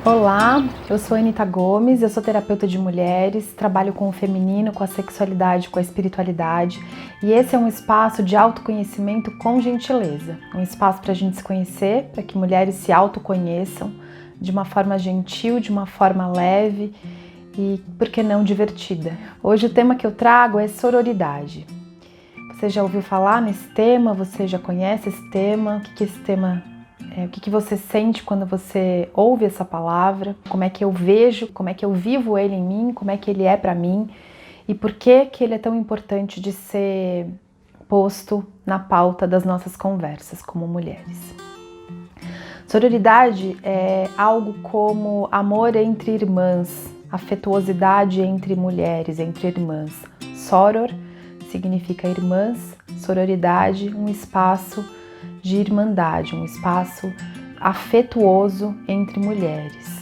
Olá, eu sou Anita Gomes, eu sou terapeuta de mulheres, trabalho com o feminino, com a sexualidade, com a espiritualidade e esse é um espaço de autoconhecimento com gentileza, um espaço para a gente se conhecer, para que mulheres se autoconheçam de uma forma gentil, de uma forma leve e, por que não, divertida. Hoje o tema que eu trago é sororidade. Você já ouviu falar nesse tema? Você já conhece esse tema? O que esse tema o que você sente quando você ouve essa palavra? Como é que eu vejo, como é que eu vivo ele em mim, como é que ele é para mim e por que ele é tão importante de ser posto na pauta das nossas conversas como mulheres. Sororidade é algo como amor entre irmãs, afetuosidade entre mulheres, entre irmãs. Soror significa irmãs, sororidade, um espaço de irmandade, um espaço afetuoso entre mulheres.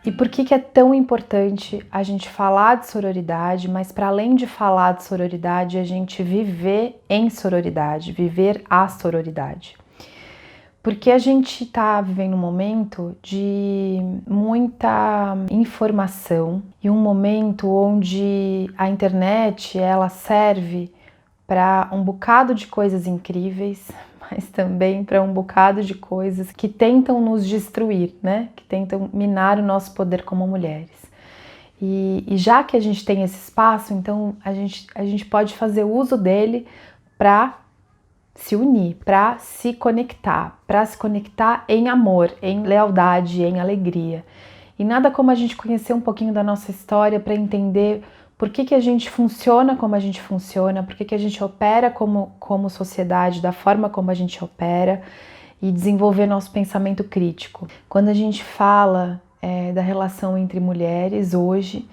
E por que é tão importante a gente falar de sororidade, mas para além de falar de sororidade, a gente viver em sororidade, viver a sororidade? Porque a gente está vivendo um momento de muita informação e um momento onde a internet ela serve para um bocado de coisas incríveis, mas também para um bocado de coisas que tentam nos destruir, né? Que tentam minar o nosso poder como mulheres. E já que a gente tem esse espaço, então a gente pode fazer uso dele para se unir, para se conectar em amor, em lealdade, em alegria. E nada como a gente conhecer um pouquinho da nossa história para entender por que a gente funciona como a gente funciona, por que a gente opera como sociedade, da forma como a gente opera e desenvolver nosso pensamento crítico. Quando a gente fala da relação entre mulheres hoje,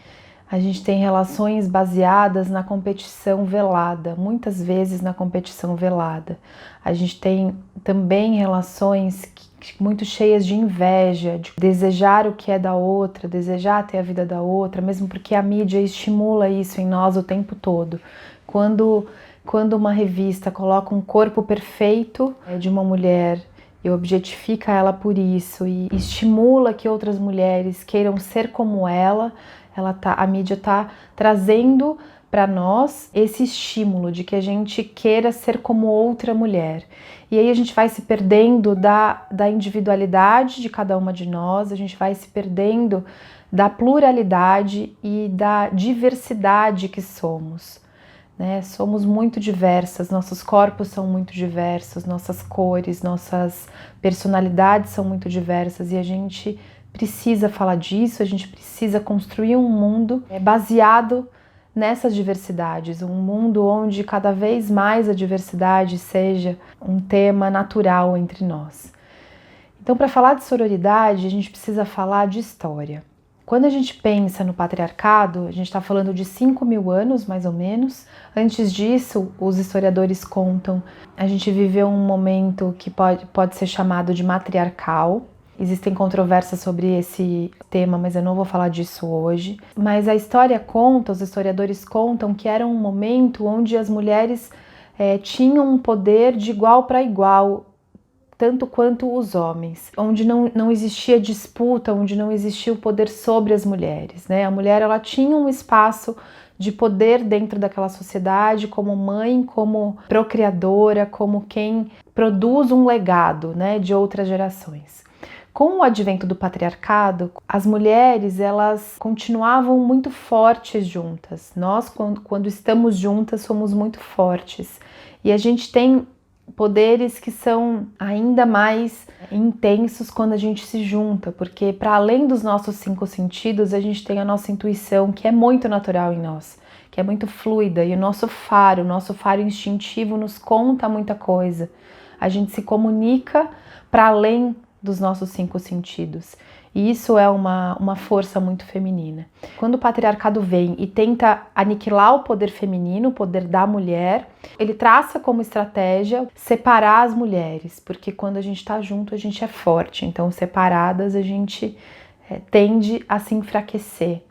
a gente tem relações baseadas na competição velada, muitas vezes na competição velada. A gente tem também relações muito cheias de inveja, de desejar o que é da outra, desejar ter a vida da outra, mesmo porque a mídia estimula isso em nós o tempo todo. Quando uma revista coloca um corpo perfeito de uma mulher e objetifica ela por isso e estimula que outras mulheres queiram ser como ela, a mídia está trazendo para nós esse estímulo de que a gente queira ser como outra mulher. E aí a gente vai se perdendo da individualidade de cada uma de nós, a gente vai se perdendo da pluralidade e da diversidade que somos. Né? Somos muito diversas, nossos corpos são muito diversos, nossas cores, nossas personalidades são muito diversas e a gente precisa falar disso, a gente precisa construir um mundo baseado nessas diversidades, um mundo onde cada vez mais a diversidade seja um tema natural entre nós. Então, para falar de sororidade, a gente precisa falar de história. Quando a gente pensa no patriarcado, a gente está falando de 5.000 anos, mais ou menos. Antes disso, os historiadores contam, a gente viveu um momento que pode ser chamado de matriarcal. Existem controvérsias sobre esse tema, mas eu não vou falar disso hoje. Mas a história conta, os historiadores contam que era um momento onde as mulheres tinham um poder de igual para igual, tanto quanto os homens, onde não existia disputa, onde não existia o poder sobre as mulheres, né? A mulher ela tinha um espaço de poder dentro daquela sociedade, como mãe, como procriadora, como quem produz um legado, né, de outras gerações. Com o advento do patriarcado, as mulheres elas continuavam muito fortes juntas. Nós, quando estamos juntas, somos muito fortes. E a gente tem poderes que são ainda mais intensos quando a gente se junta, porque para além dos nossos 5 sentidos, a gente tem a nossa intuição, que é muito natural em nós, que é muito fluida, e o nosso faro instintivo nos conta muita coisa. A gente se comunica para além dos nossos 5 sentidos. E isso é uma força muito feminina. Quando o patriarcado vem e tenta aniquilar o poder feminino, o poder da mulher, ele traça como estratégia separar as mulheres, porque quando a gente está junto a gente é forte, então separadas a gente tende a se enfraquecer.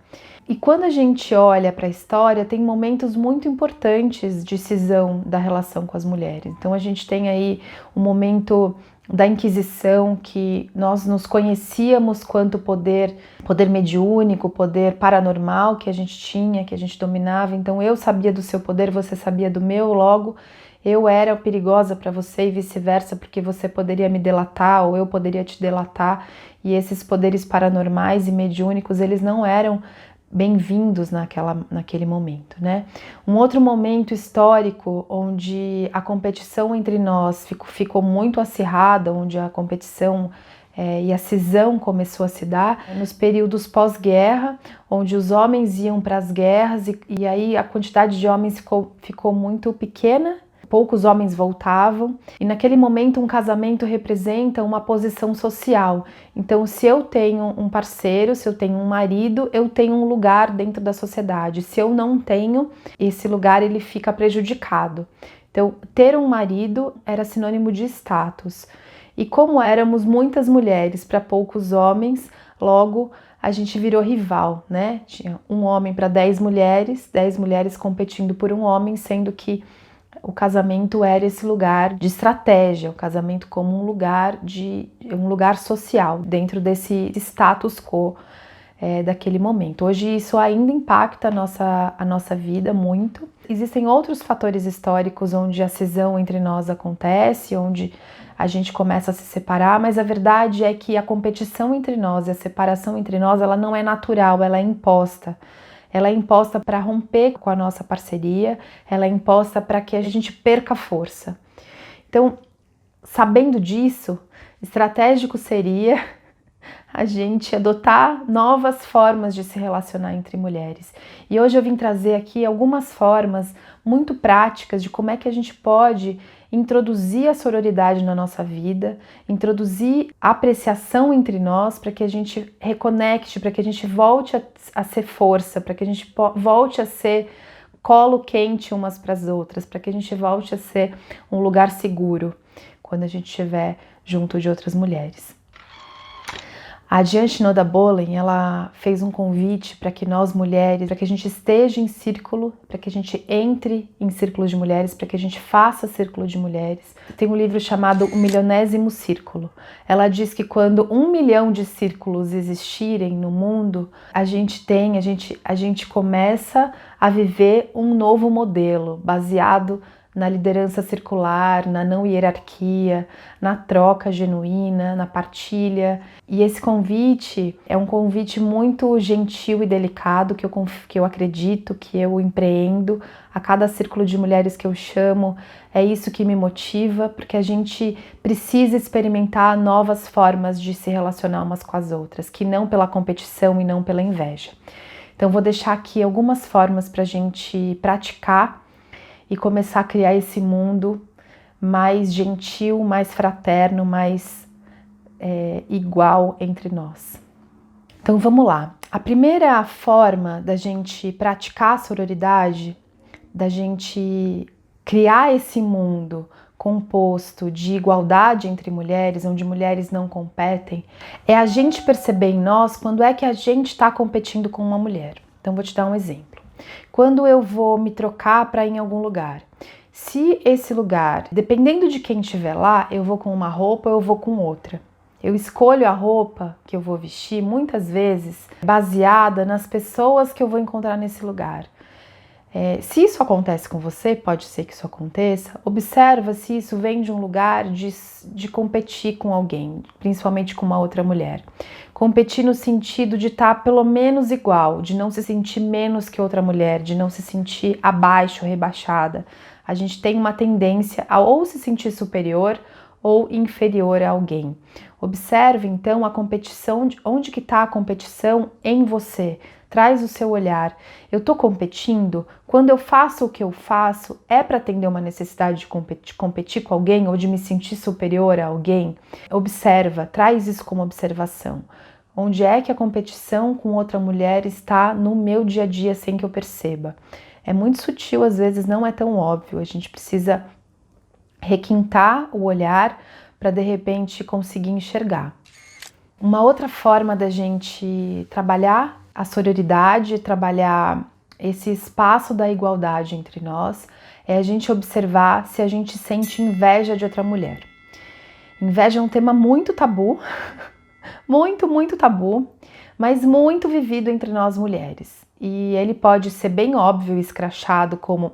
E quando a gente olha para a história, tem momentos muito importantes de cisão da relação com as mulheres. Então a gente tem aí o momento da Inquisição, que nós nos conhecíamos quanto poder mediúnico, poder paranormal que a gente tinha, que a gente dominava. Então eu sabia do seu poder, você sabia do meu, logo eu era perigosa para você e vice-versa, porque você poderia me delatar ou eu poderia te delatar. E esses poderes paranormais e mediúnicos, eles não eram bem-vindos naquele momento, né? Um outro momento histórico onde a competição entre nós ficou muito acirrada, onde a competição e a cisão começou a se dar nos períodos pós-guerra, onde os homens iam para as guerras e aí a quantidade de homens ficou muito pequena. Poucos homens voltavam e naquele momento um casamento representa uma posição social. Então, se eu tenho um parceiro, se eu tenho um marido, eu tenho um lugar dentro da sociedade. Se eu não tenho, esse lugar ele fica prejudicado. Então, ter um marido era sinônimo de status. E como éramos muitas mulheres para poucos homens, logo a gente virou rival, né? Tinha um homem para 10 mulheres competindo por um homem, sendo que o casamento era esse lugar de estratégia, o casamento como um lugar social dentro desse status quo daquele momento. Hoje isso ainda impacta a nossa vida muito. Existem outros fatores históricos onde a cisão entre nós acontece, onde a gente começa a se separar, mas a verdade é que a competição entre nós e a separação entre nós, ela não é natural, ela é imposta. Ela é imposta para romper com a nossa parceria, ela é imposta para que a gente perca força. Então, sabendo disso, estratégico seria a gente adotar novas formas de se relacionar entre mulheres. E hoje eu vim trazer aqui algumas formas muito práticas de como é que a gente pode introduzir a sororidade na nossa vida, introduzir a apreciação entre nós para que a gente reconecte, para que a gente volte a ser força, para que a gente volte a ser colo quente umas para as outras, para que a gente volte a ser um lugar seguro quando a gente estiver junto de outras mulheres. A Diane Shinoda Bolen, ela fez um convite para que nós mulheres, para que a gente esteja em círculo, para que a gente entre em círculo de mulheres, para que a gente faça círculo de mulheres. Tem um livro chamado O Milionésimo Círculo. Ela diz que quando 1 milhão de círculos existirem no mundo, a gente começa a viver um novo modelo baseado na liderança circular, na não hierarquia, na troca genuína, na partilha. E esse convite é um convite muito gentil e delicado que eu acredito, que eu empreendo. A cada círculo de mulheres que eu chamo, é isso que me motiva, porque a gente precisa experimentar novas formas de se relacionar umas com as outras, que não pela competição e não pela inveja. Então vou deixar aqui algumas formas para a gente praticar e começar a criar esse mundo mais gentil, mais fraterno, mais igual entre nós. Então vamos lá. A primeira forma da gente praticar a sororidade, da gente criar esse mundo composto de igualdade entre mulheres, onde mulheres não competem, é a gente perceber em nós quando é que a gente está competindo com uma mulher. Então vou te dar um exemplo. Quando eu vou me trocar para ir em algum lugar, se esse lugar, dependendo de quem estiver lá, eu vou com uma roupa ou eu vou com outra. Eu escolho a roupa que eu vou vestir muitas vezes baseada nas pessoas que eu vou encontrar nesse lugar. Se isso acontece com você, pode ser que isso aconteça, observa se isso vem de um lugar de competir com alguém, principalmente com uma outra mulher. Competir no sentido de estar pelo menos igual, de não se sentir menos que outra mulher, de não se sentir abaixo, rebaixada. A gente tem uma tendência a ou se sentir superior ou inferior a alguém. Observe então a competição, onde que está a competição em você. Traz o seu olhar. Eu estou competindo? Quando eu faço o que eu faço, é para atender uma necessidade de competir com alguém ou de me sentir superior a alguém? Observa, traz isso como observação. Onde é que a competição com outra mulher está no meu dia a dia sem que eu perceba? É muito sutil, às vezes não é tão óbvio. A gente precisa requintar o olhar para de repente conseguir enxergar. Uma outra forma da gente trabalhar a sororidade, trabalhar esse espaço da igualdade entre nós, é a gente observar se a gente sente inveja de outra mulher. Inveja é um tema muito tabu, muito tabu, mas muito vivido entre nós mulheres. E ele pode ser bem óbvio e escrachado, como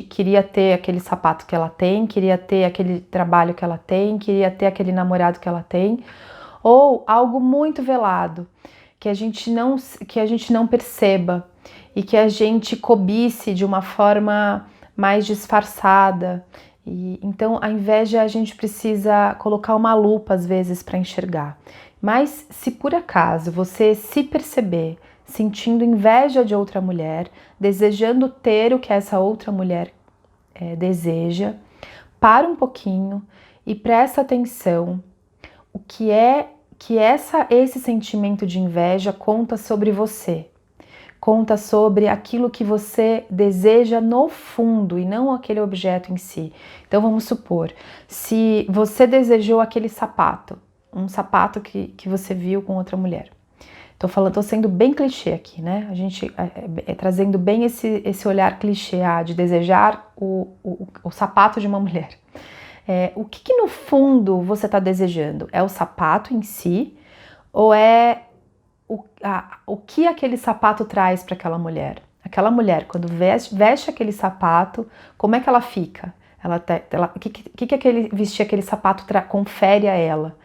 queria ter aquele sapato que ela tem, queria ter aquele trabalho que ela tem, queria ter aquele namorado que ela tem, ou algo muito velado, que a gente não perceba e que a gente cobice de uma forma mais disfarçada. E então a inveja a gente precisa colocar uma lupa às vezes para enxergar. Mas se por acaso você se perceber sentindo inveja de outra mulher, desejando ter o que essa outra mulher deseja, para um pouquinho e presta atenção o que é que esse sentimento de inveja conta sobre você. Conta sobre aquilo que você deseja no fundo e não aquele objeto em si. Então vamos supor, se você desejou aquele sapato, um sapato que você viu com outra mulher. Tô sendo bem clichê aqui, né? A gente trazendo bem esse olhar clichê de desejar o sapato de uma mulher. O que no fundo você está desejando? É o sapato em si ou é o que aquele sapato traz para aquela mulher? Aquela mulher, quando veste aquele sapato, como é que ela fica? O que vestir aquele sapato confere a ela?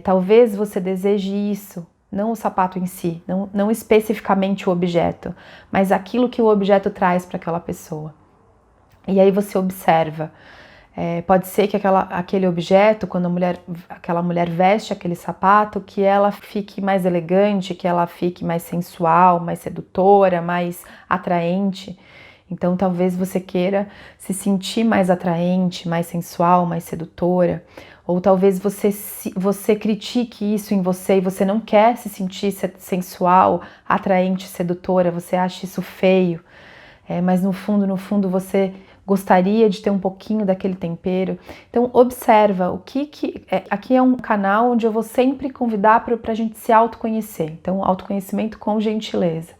Talvez você deseje isso, não o sapato em si, não especificamente o objeto, mas aquilo que o objeto traz para aquela pessoa. E aí você observa. Pode ser que aquele objeto, quando aquela mulher veste aquele sapato, que ela fique mais elegante, que ela fique mais sensual, mais sedutora, mais atraente. Então talvez você queira se sentir mais atraente, mais sensual, mais sedutora. Ou talvez você critique isso em você e você não quer se sentir sensual, atraente, sedutora, você acha isso feio. Mas no fundo você gostaria de ter um pouquinho daquele tempero. Então observa aqui é um canal onde eu vou sempre convidar para a gente se autoconhecer. Então autoconhecimento com gentileza.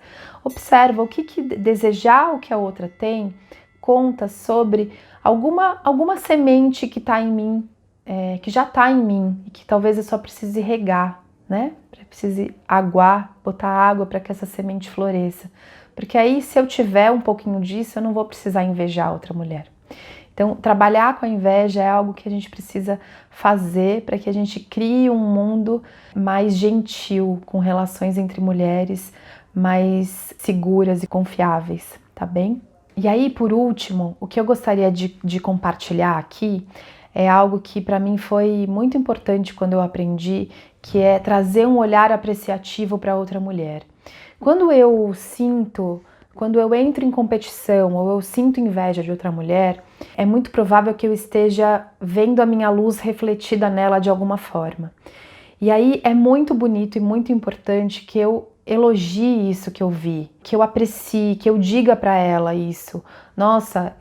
Observa o que desejar o que a outra tem conta sobre alguma semente que está em mim, que já está em mim e que talvez eu só precise regar, né? Precise aguar, botar água para que essa semente floresça. Porque aí, se eu tiver um pouquinho disso, eu não vou precisar invejar outra mulher. Então, trabalhar com a inveja é algo que a gente precisa fazer para que a gente crie um mundo mais gentil, com relações entre mulheres mais seguras e confiáveis, tá bem? E aí, por último, o que eu gostaria de compartilhar aqui é algo que para mim foi muito importante quando eu aprendi, que é trazer um olhar apreciativo para outra mulher. Quando eu entro em competição ou eu sinto inveja de outra mulher, é muito provável que eu esteja vendo a minha luz refletida nela de alguma forma. E aí é muito bonito e muito importante que eu elogie isso que eu vi, que eu aprecie, que eu diga para ela isso. Nossa,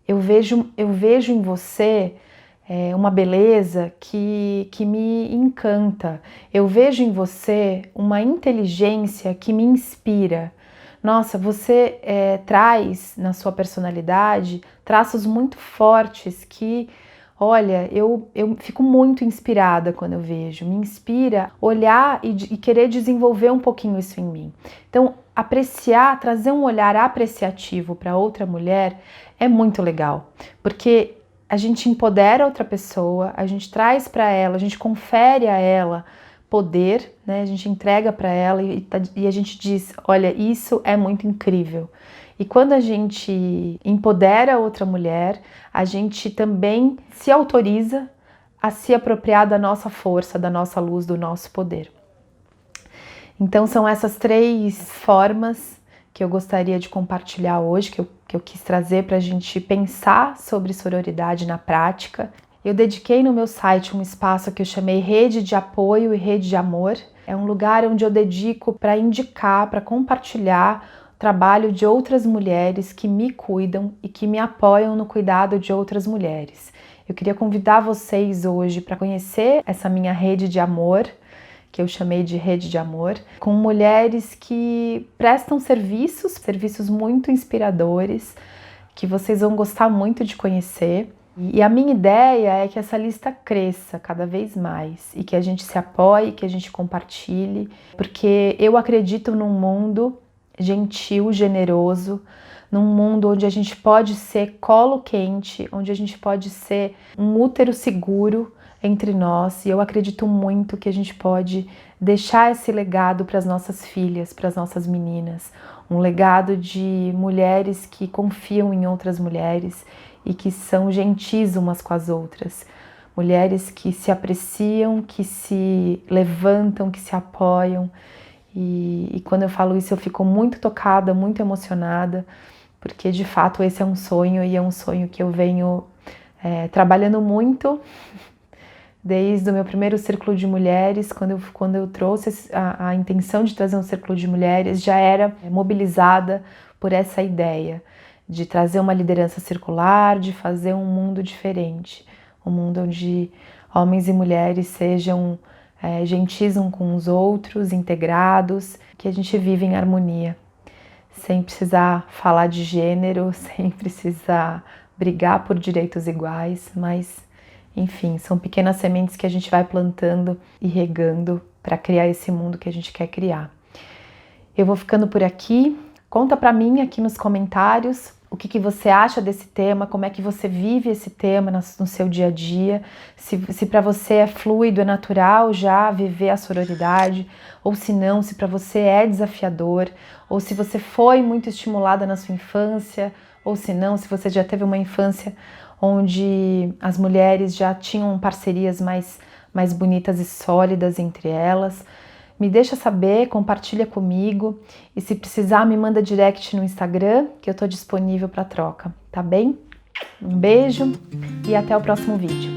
eu vejo em você uma beleza que me encanta. Eu vejo em você uma inteligência que me inspira. Nossa, você traz na sua personalidade traços muito fortes que, olha, eu fico muito inspirada quando eu vejo. Me inspira olhar e querer desenvolver um pouquinho isso em mim. Então, apreciar, trazer um olhar apreciativo para outra mulher é muito legal, porque a gente empodera outra pessoa, a gente traz para ela, a gente confere a ela poder, né? A gente entrega para ela e a gente diz, olha, isso é muito incrível. E quando a gente empodera outra mulher, a gente também se autoriza a se apropriar da nossa força, da nossa luz, do nosso poder. Então são essas 3 formas que eu gostaria de compartilhar hoje, que eu quis trazer para a gente pensar sobre sororidade na prática. Eu dediquei no meu site um espaço que eu chamei Rede de Apoio e Rede de Amor. É um lugar onde eu dedico para indicar, para compartilhar o trabalho de outras mulheres que me cuidam e que me apoiam no cuidado de outras mulheres. Eu queria convidar vocês hoje para conhecer essa minha rede de amor, que eu chamei de Rede de Amor, com mulheres que prestam serviços muito inspiradores, que vocês vão gostar muito de conhecer. E a minha ideia é que essa lista cresça cada vez mais e que a gente se apoie, que a gente compartilhe, porque eu acredito num mundo gentil, generoso, num mundo onde a gente pode ser colo quente, onde a gente pode ser um útero seguro entre nós, e eu acredito muito que a gente pode deixar esse legado para as nossas filhas, para as nossas meninas, um legado de mulheres que confiam em outras mulheres e que são gentis umas com as outras, mulheres que se apreciam, que se levantam, que se apoiam. E quando eu falo isso eu fico muito tocada, muito emocionada, porque de fato esse é um sonho, e é um sonho que eu venho trabalhando muito desde o meu primeiro círculo de mulheres. Quando eu trouxe a intenção de trazer um círculo de mulheres, já era mobilizada por essa ideia de trazer uma liderança circular, de fazer um mundo diferente, um mundo onde homens e mulheres sejam gentis uns com os outros, integrados, que a gente vive em harmonia, sem precisar falar de gênero, sem precisar brigar por direitos iguais, mas enfim, são pequenas sementes que a gente vai plantando e regando para criar esse mundo que a gente quer criar. Eu vou ficando por aqui. Conta para mim aqui nos comentários o que você acha desse tema, como é que você vive esse tema no seu dia a dia, se para você é fluido, é natural já viver a sororidade, ou se não, se para você é desafiador, ou se você foi muito estimulada na sua infância, ou se não, se você já teve uma infância onde as mulheres já tinham parcerias mais bonitas e sólidas entre elas. Me deixa saber, compartilha comigo, e se precisar me manda direct no Instagram, que eu tô disponível para troca, tá bem? Um beijo e até o próximo vídeo.